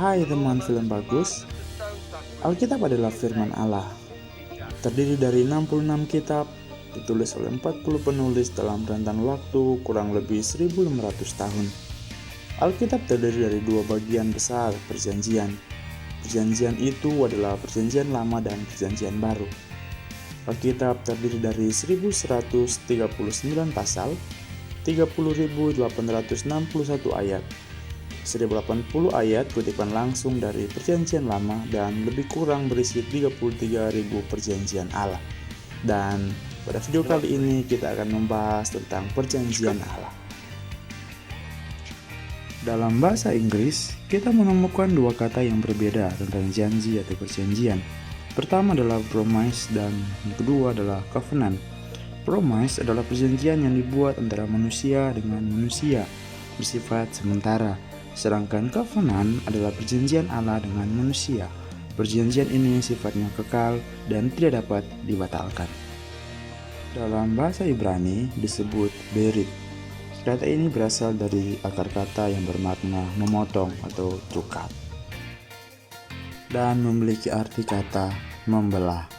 Hai teman film bagus, Alkitab adalah firman Allah. Terdiri dari 66 kitab, ditulis oleh 40 penulis dalam rentan waktu kurang lebih 1500 tahun. Alkitab terdiri dari dua bagian besar perjanjian. Perjanjian itu adalah perjanjian lama dan perjanjian baru. Alkitab terdiri dari 1139 pasal, 30.861 ayat. 1080 ayat kutipan langsung dari perjanjian lama dan lebih kurang berisi 33.000 perjanjian Allah. Dan pada video kali ini kita akan membahas tentang perjanjian Allah. Dalam bahasa Inggris, kita menemukan dua kata yang berbeda tentang janji atau perjanjian. Pertama adalah promise dan yang kedua adalah covenant. Promise adalah perjanjian yang dibuat antara manusia dengan manusia, bersifat sementara. Sedangkan covenant adalah perjanjian Allah dengan manusia. Perjanjian ini sifatnya kekal dan tidak dapat dibatalkan. Dalam bahasa Ibrani disebut berit. Kata ini berasal dari akar kata yang bermakna memotong atau to cut, dan memiliki arti kata membelah.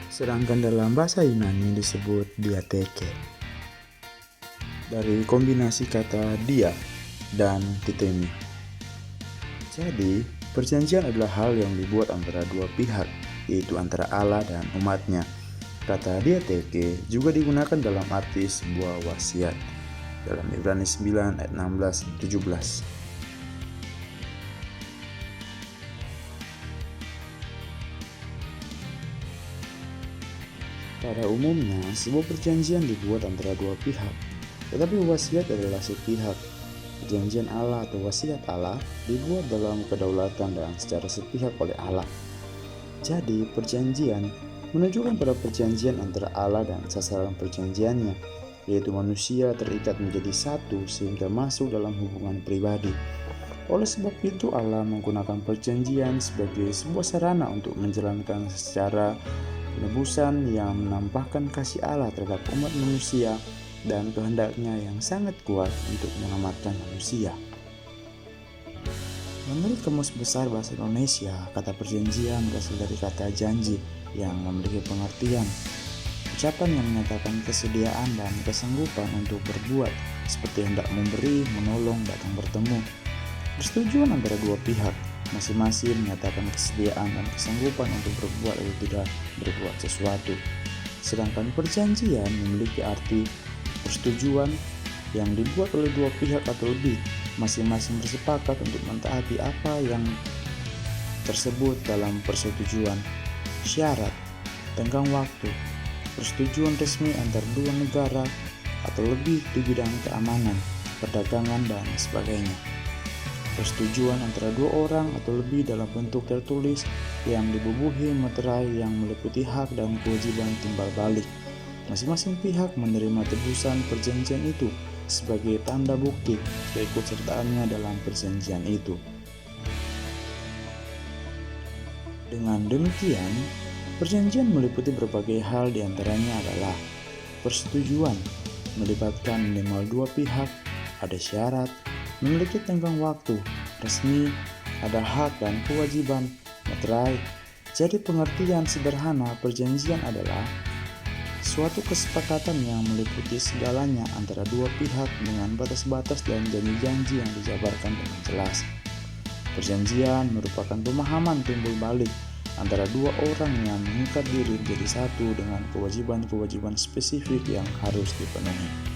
Sedangkan dalam bahasa Yunani disebut diatheke, dari kombinasi kata dia dan titemi. Jadi, perjanjian adalah hal yang dibuat antara dua pihak, yaitu antara Allah dan umatnya. Kata diatheke juga digunakan dalam arti sebuah wasiat dalam Ibrani 9 ayat 16-17. Pada umumnya, sebuah perjanjian dibuat antara dua pihak, tetapi wasiat adalah sepihak. Perjanjian Allah atau wasiat Allah dibuat dalam kedaulatan dan secara sepihak oleh Allah. Jadi, perjanjian menunjukkan pada perjanjian antara Allah dan sasaran perjanjiannya, yaitu manusia terikat menjadi satu sehingga masuk dalam hubungan pribadi. Oleh sebab itu, Allah menggunakan perjanjian sebagai sebuah sarana untuk menjalankan secara penebusan yang menampakkan kasih Allah terhadap umat manusia dan kehendaknya yang sangat kuat untuk menyelamatkan manusia. Menurut Kamus Besar Bahasa Indonesia, kata perjanjian berasal dari kata janji yang memiliki pengertian ucapan yang menyatakan kesediaan dan kesanggupan untuk berbuat, seperti hendak memberi, menolong, datang bertemu. Persetujuan antara dua pihak, masing-masing menyatakan kesediaan dan kesanggupan untuk berbuat atau tidak berbuat sesuatu. Sedangkan perjanjian memiliki arti persetujuan yang dibuat oleh dua pihak atau lebih, masing-masing bersepakat untuk mentaati apa yang tersebut dalam persetujuan. Syarat, tenggang waktu, persetujuan resmi antar dua negara atau lebih di bidang keamanan, perdagangan, dan sebagainya. Persetujuan antara dua orang atau lebih dalam bentuk tertulis yang dibubuhi materai yang meliputi hak dan kewajiban timbal balik. Masing-masing pihak menerima tebusan perjanjian itu sebagai tanda bukti keikutsertaannya dalam perjanjian itu. Dengan demikian, perjanjian meliputi berbagai hal, diantaranya adalah persetujuan, melibatkan minimal dua pihak, ada syarat, memiliki tenggang waktu, resmi, ada hak dan kewajiban, materai. Jadi pengertian sederhana perjanjian adalah suatu kesepakatan yang meliputi segalanya antara dua pihak dengan batas-batas dan janji-janji yang dijabarkan dengan jelas. Perjanjian merupakan pemahaman timbul balik antara dua orang yang mengikat diri menjadi satu dengan kewajiban-kewajiban spesifik yang harus dipenuhi.